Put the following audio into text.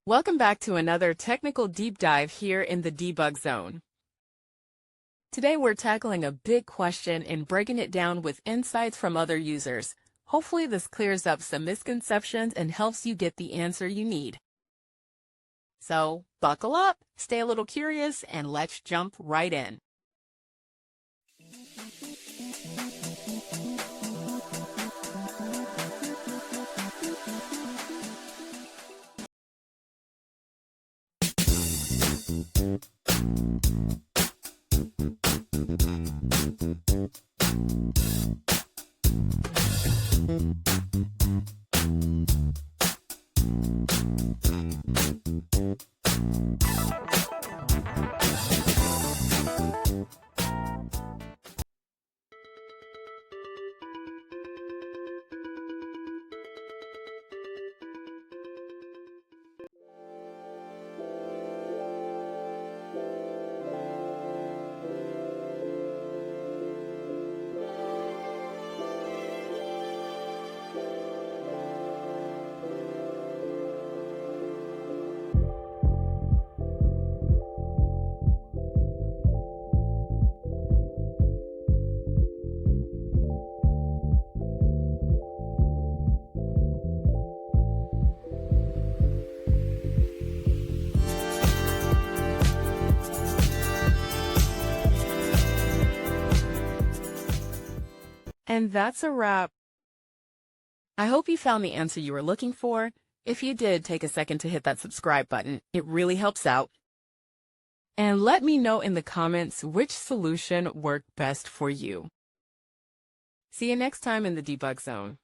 Welcome back to another technical deep dive here in the debug zone. Today we're tackling a big question and breaking it down with insights from other users. Hopefully this clears up some misconceptions and helps you get the answer you need. So buckle up, stay a little curious, and let's jump right in. And that's a wrap. I hope you found the answer you were looking for. If you did, take a second to hit that subscribe button. It really helps out. And let me know in the comments which solution worked best for you. See you next time in the debug zone.